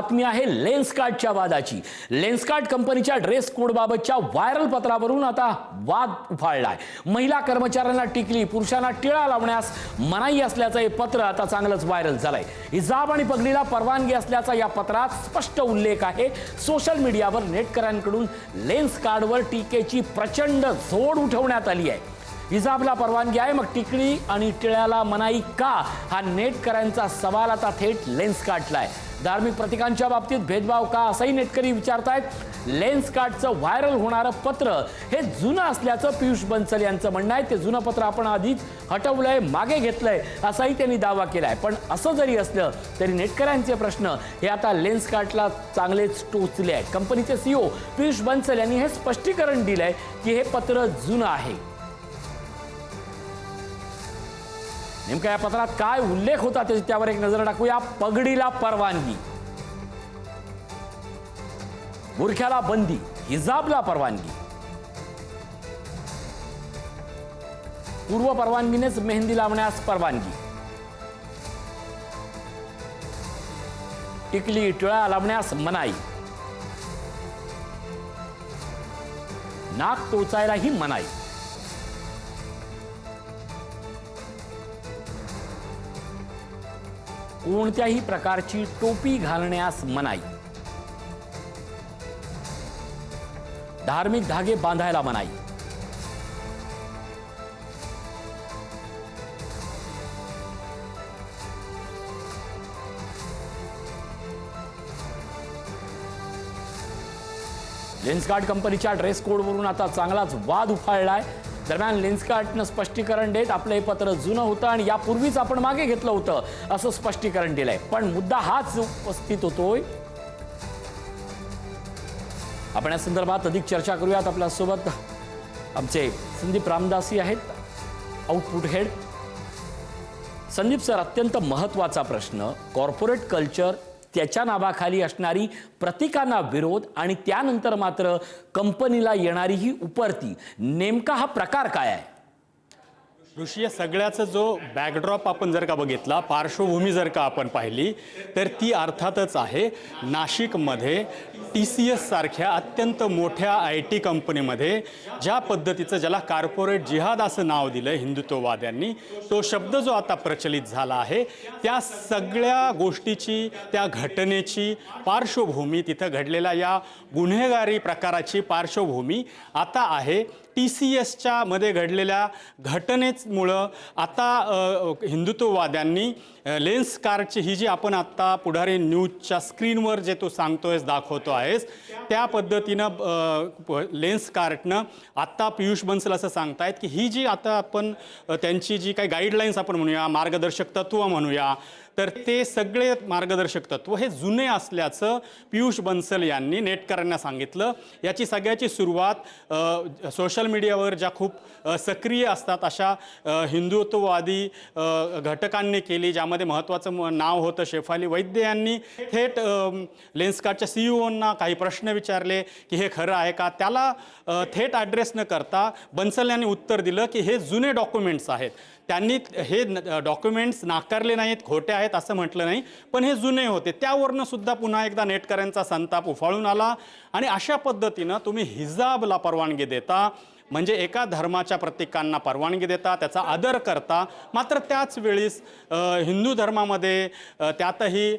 बातमी आहे लेन्सकार्टच्या वादाची। लेन्सकार्ट कंपनीच्या ड्रेस कोड बाबतच्या व्हायरल पत्रावरून आता वाद उफाळलाय। महिला कर्मचाऱ्यांना टिकली, पुरुषांना टिळा लावण्यास मनाई असल्याचं हे पत्र आता चांगलंच व्हायरल झालंय। हिजाब आणि पगडीला परवानगी असल्याचा या पत्रात स्पष्ट उल्लेख आहे। सोशल मीडियावर नेटकऱ्यांकडून लेन्सकार्टवर टीकेची प्रचंड झोड उठवण्यात आली आहे। हिजाबला परवानगी आहे, मग टिकली आणि टिळ्याला मनाई का, हा नेटकऱ्यांचा सवाल आता थेट लेन्सकार्टला आहे। धार्मिक प्रतीकांच्या बाबतीत भेदभाव का, असंही नेटकरी विचारतायत। लेन्सकार्टचं व्हायरल होणारं पत्र हे जुनं असल्याचं पियुष बन्सल यांचं म्हणणं आहे। ते जुनं पत्र आपण आधीच हटवलंय, मागे घेतलंय, असाही त्यांनी दावा केलाय। पण असं जरी असलं तरी नेटकऱ्यांचे प्रश्न हे आता लेन्सकार्टला चांगलेच टोचले आहेत। कंपनीचे सीईओ पियुष बन्सल यांनी हे स्पष्टीकरण दिलंय की हे पत्र जुनं आहे। नेमका या पत्रात काय उल्लेख होता त्यावर एक नजर टाकूया। पगडीला परवानगी, बुरख्याला बंदी, हिजाबला परवानगी, पूर्व परवानगीनेच मेहंदी लावण्यास परवानगी, टिकली टिळा लावण्यास मनाई, नाक टोचायलाही मनाई, कोणत्याही प्रकारची टोपी घालण्यास मनाई, धार्मिक धागे बांधायला मनाई, लेन्सकार्ट कंपनीच्या ड्रेस कोडवरून आता चांगलाच वाद उफाळलाय। दरम्यान लेन्सकार्टनं स्पष्टीकरण देत आपलं हे पत्र जुनं होतं आणि यापूर्वीच आपण मागे घेतलं होतं असं स्पष्टीकरण दिलंय। पण मुद्दा हाच उपस्थित होतोय। आपण या संदर्भात अधिक चर्चा करूयात। आपल्यासोबत आमचे संदीप रामदासी आहेत, आउटपुट हेड। संदीप सर, अत्यंत महत्त्वाचा प्रश्न, कॉर्पोरेट कल्चर, त्याच्या नावाखाली असणारी प्रतीकांना विरोध आणि त्यानंतर मात्र कंपनीला येणारी ही उपरती, नेमका हा प्रकार काय आहे? ऋषी, या सगळ्याचा जो बॅकड्रॉप आपण जर का बघितला, पार्श्वभूमी जर का आपण पाहिली, तर ती अर्थातच आहे नाशिकमध्ये TCS सारख्या अत्यंत मोठ्या IT कंपनीमध्ये ज्या पद्धतीचं, ज्याला कॉर्पोरेट जिहाद असं नाव दिलं हिंदुत्ववाद्यांनी, तो शब्द जो आता प्रचलित झाला आहे, त्या सगळ्या गोष्टीची, त्या घटनेची पार्श्वभूमी, तिथं घडलेल्या या गुन्हेगारी प्रकाराची पार्श्वभूमी आता आहे TCSच्या मध्ये घडलेल्या घटनेमुळं आता हिंदुत्ववाद्यांनी लेन्सकार्टची ही जी आपण आत्ता पुढारी न्यूजच्या स्क्रीनवर जे तू सांगतोयस, दाखवतो आहेस, त्या पद्धतीनं लेन्सकार्टनं आत्ता पियुष बन्सल असं सांगतायत की ही जी आता आपण त्यांची जी काही गाईडलाईन्स आपण म्हणूया, मार्गदर्शक तत्त्व म्हणूया, तर ते सगळे मार्गदर्शक तत्व हे जुने असल्याचं पियुष बन्सल यांनी नेटकऱ्यांना सांगितलं। याची सगळ्याची सुरुवात सोशल मीडियावर ज्या खूप सक्रिय असतात अशा हिंदुत्ववादी घटकांनी केली, ज्यामध्ये महत्त्वाचं नाव होतं शेफाली वैद्य यांनी थेट लेन्सकार्टच्या सीईओंना काही प्रश्न विचारले की हे खरं आहे का। त्याला थेट ॲड्रेस न करता बन्सल यांनी उत्तर दिलं की हे जुने डॉक्युमेंट्स आहेत। त्यांनी हे डॉक्युमेंट्स नाकारले नाहीत, खोटे आहेत असं म्हटलं नाही, पण हे जुने होते। त्यावरनं सुद्धा पुन्हा एकदा नेटकऱ्यांचा संताप उफाळून आला आणि अशा पद्धतीनं तुम्ही हिजाबला परवानगी देता, म्हणजे एका धर्माच्या प्रतीकांना परवानगी देता, त्याचा आदर करता, मात्र त्याच वेळीस हिंदू धर्मामध्ये त्यातही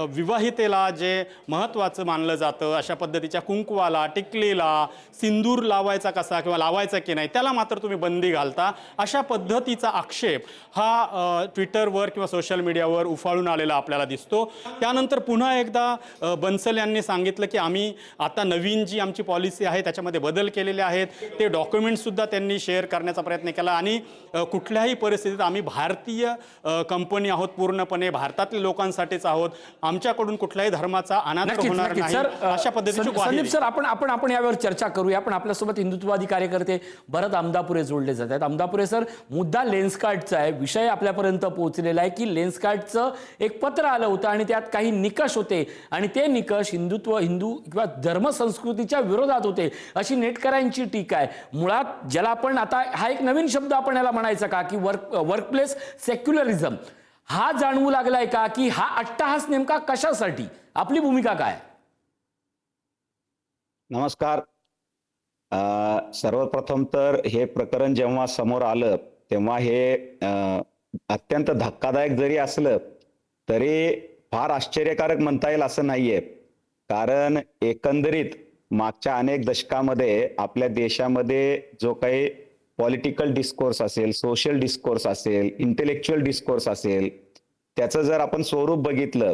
विवाहितेला जे महत्त्वाचं मानलं जातं, अशा पद्धतीच्या कुंकवाला, टिकलीला, सिंदूर लावायचा कसा किंवा लावायचा की नाही, त्याला मात्र तुम्ही बंदी घालता। अशा पद्धतीचा आक्षेप हा ट्विटरवर किंवा सोशल मीडियावर उफाळून आलेला आपल्याला दिसतो। त्यानंतर पुन्हा एकदा बन्सल यांनी सांगितलं की आम्ही आता नवीन जी आमची पॉलिसी आहे त्याच्यामध्ये बदल केलेले आहेत। ते डॉक्युमेंटसुद्धा त्यांनी शेअर करण्याचा प्रयत्न केला आणि कुठल्याही परिस्थितीत आम्ही भारतीय कंपनी आहोत, पूर्णपणे भारतातल्या लोकांसाठीच आहोत, आमच्याकडून कुठल्याही धर्माचा अनादर होणार नाही, अशा पद्धतीची ग्वाही संदीप सर, आपण यावर चर्चा करूया। पण आपल्यासोबत हिंदुत्ववादी कार्यकर्ते भरत आमदापुरे जोडले जात आहेत। आमदापुरे सर, मुद्दा लेन्सकार्टचा आहे, विषय आपल्यापर्यंत पोहोचलेला आहे की लेन्सकार्टचं एक पत्र आलं होतं आणि त्यात काही निकष होते आणि ते निकष हिंदू किंवा धर्मसंस्कृतीच्या विरोधात होते, अशी नेटकऱ्यांची टीका आहे। मुळात ज्याला आपण आता हा एक नवीन शब्द आपण याला म्हणायचा का की वर्कप्लेस सेक्युलरिझम, हा जाणवू लागलाय का की हा अट्टहास नेमका कशासाठी? आपली भूमिका काय? नमस्कार. सर्वप्रथम तर हे प्रकरण जेव्हा समोर आलं तेव्हा हे अत्यंत धक्कादायक जरी असलं तरी फार आश्चर्यकारक म्हणता येईल असं नाहीये. कारण एकंदरीत मागच्या अनेक दशकामध्ये आपल्या देशामध्ये जो काही पॉलिटिकल डिस्कोर्स असेल, सोशल डिस्कोर्स असेल, इंटेलेक्च्युअल डिस्कोर्स असेल, त्याचं जर आपण स्वरूप बघितलं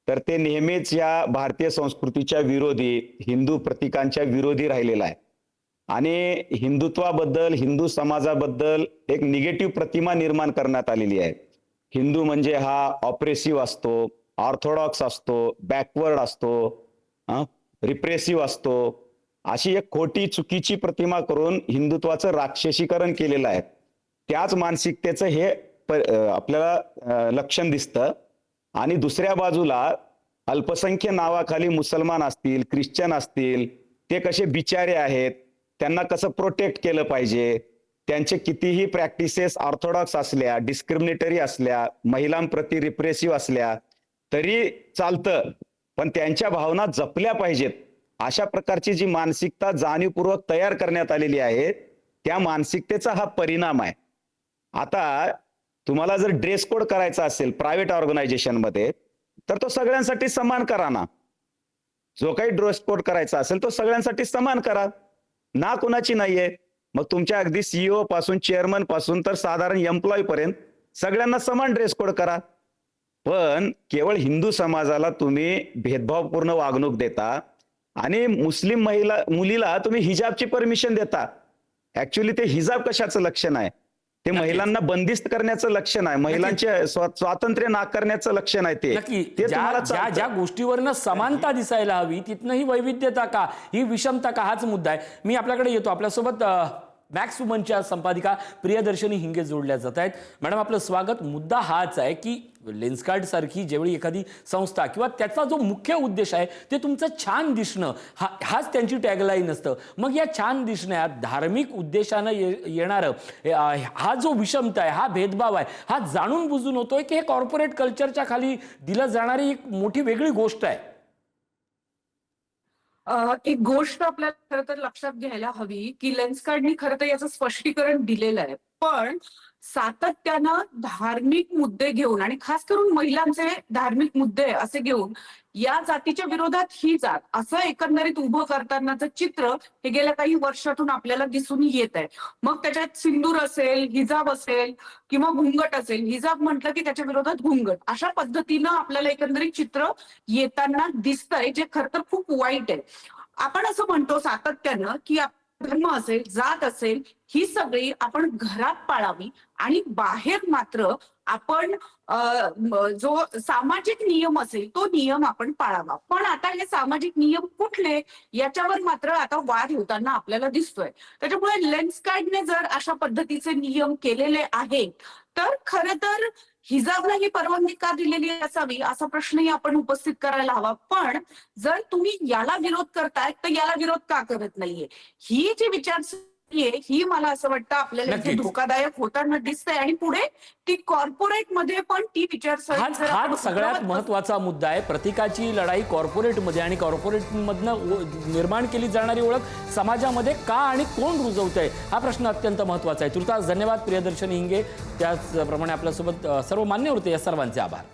तर ते नेहमीच या भारतीय संस्कृतीच्या विरोधी, हिंदू प्रतीकांच्या विरोधी राहिलेलं आहे. आणि हिंदुत्वाबद्दल, हिंदू समाजाबद्दल एक निगेटिव्ह प्रतिमा निर्माण करण्यात आलेली आहे. हिंदू म्हणजे हा ऑप्रेसिव्ह असतो, ऑर्थोडॉक्स असतो, बॅकवर्ड असतो, रिप्रेसिव्ह असतो, अशी एक खोटी चुकीची प्रतिमा करून हिंदुत्वाचं राक्षसीकरण केलेलं आहे. त्याच मानसिकतेचं हे आपल्याला लक्षण दिसतं. आणि दुसऱ्या बाजूला अल्पसंख्य नावाखाली मुसलमान असतील, ख्रिश्चन असतील, ते कसे बिचारे आहेत, त्यांना कसं प्रोटेक्ट केलं पाहिजे, त्यांचे कितीही प्रॅक्टिसेस ऑर्थोडॉक्स असल्या, डिस्क्रिमिनेटरी असल्या, महिलांप्रती रिप्रेसिव्ह असल्या तरी चालतं, पण त्यांच्या भावना जपल्या पाहिजेत, अशा प्रकारची जी मानसिकता जाणीवपूर्वक तयार करण्यात आलेली आहे, त्या मानसिकतेचा हा परिणाम आहे. आता तुम्हाला जर ड्रेस कोड करायचा असेल प्रायव्हेट ऑर्गनायझेशनमध्ये तर तो सगळ्यांसाठी समान करा ना. जो काही ड्रेस कोड करायचा असेल तो सगळ्यांसाठी समान करा ना, कुणाची नाहीये. मग तुमच्या अगदी सीईओ पासून, चेअरमन पासून तर साधारण एम्प्लॉई पर्यंत सगळ्यांना समान ड्रेस कोड करा. पण केवळ हिंदू समाजाला तुम्ही भेदभावपूर्ण वागणूक देता आणि मुस्लिम मुलीला तुम्ही हिजाबची परमिशन देता. ऍक्च्युली ते हिजाब कशाचं लक्षण आहे? ते महिलांना बंदिस्त करण्याचं लक्षण आहे, महिलांचे स्वातंत्र्य नाकारण्याचं लक्षण आहे. ते ज्या ज्या गोष्टीवरनं समानता दिसायला हवी तिथनं ही वैविध्यता का, ही विषमता का, हाच मुद्दा आहे. मी आपल्याकडे येतो. आपल्यासोबत मॅक्स वुमनच्या संपादिका प्रियदर्शनी हिंगे जोडल्या जात आहेत. मॅडम, आपलं स्वागत. मुद्दा हाच आहे की लेन्सकार्ट सारखी जेवढी एखादी संस्था किंवा त्याचा जो मुख्य उद्देश आहे ते तुमचं छान दिसणं, हाच त्यांची टॅगलाईन असतं. मग या छान दिसण्यात धार्मिक उद्देशानं येणारं हा जो विषमता आहे, हा भेदभाव आहे, हा जाणून बुजून होतोय की हे कॉर्पोरेट कल्चरच्या खाली दिलं जाणारी एक मोठी वेगळी गोष्ट आहे? एक गोष्ट आपल्याला खरं तर लक्षात घ्यायला हवी की लेन्सकार्टनी खरं तर याचं स्पष्टीकरण दिलेलं आहे, पण सातत्यानं धार्मिक मुद्दे घेऊन आणि खास करून महिलांचे धार्मिक मुद्दे असे घेऊन या जातीच्या विरोधात ही जात असं एकंदरीत उभं करतानाचं चित्र हे गेल्या काही वर्षातून आपल्याला दिसून येत आहे. मग त्याच्यात सिंदूर असेल, हिजाब असेल किंवा घुंगट असेल. हिजाब म्हटलं की त्याच्या विरोधात घुंगट, अशा पद्धतीनं आपल्याला एकंदरीत चित्र येताना दिसतंय, जे खरं तर खूप वाईट आहे. आपण असं म्हणतो सातत्यानं की धर्म असेल, जात असेल, ही सगळी आपण घरात पाळावी आणि बाहेर मात्र आपण जो सामाजिक नियम असेल तो नियम आपण पाळावा. पण आता हे सामाजिक नियम कुठले याच्यावर मात्र आता वाद होताना आपल्याला दिसतोय. त्याच्यामुळे लेन्सकार्टने जर अशा पद्धतीचे नियम केलेले आहेत तर खरं तर हिजाबला ही परवानगी का दिलेली असावी असा प्रश्नही आपण उपस्थित करायला हवा. पण जर तुम्ही याला विरोध करताय तर याला विरोध का करत नाहीये, ही जी विचारसरणी आहे ही मला असं वाटतं आपल्याला धोकादायक होताना दिसतंय. आणि पुढे ती कॉर्पोरेट मध्ये पण ती विचारसरणी हा सगळ्यात महत्वाचा मुद्दा आहे. प्रतीकाची लढाई कॉर्पोरेटमध्ये आणि कॉर्पोरेटमधनं निर्माण केली जाणारी ओळख समाजामध्ये का आणि कोण रुजवतंय, हा प्रश्न अत्यंत महत्वाचा आहे. तुर्तास धन्यवाद प्रियदर्शनी हिंगे. त्याचप्रमाणे आपल्यासोबत सर्व मान्य होते, या सर्वांचे आभार.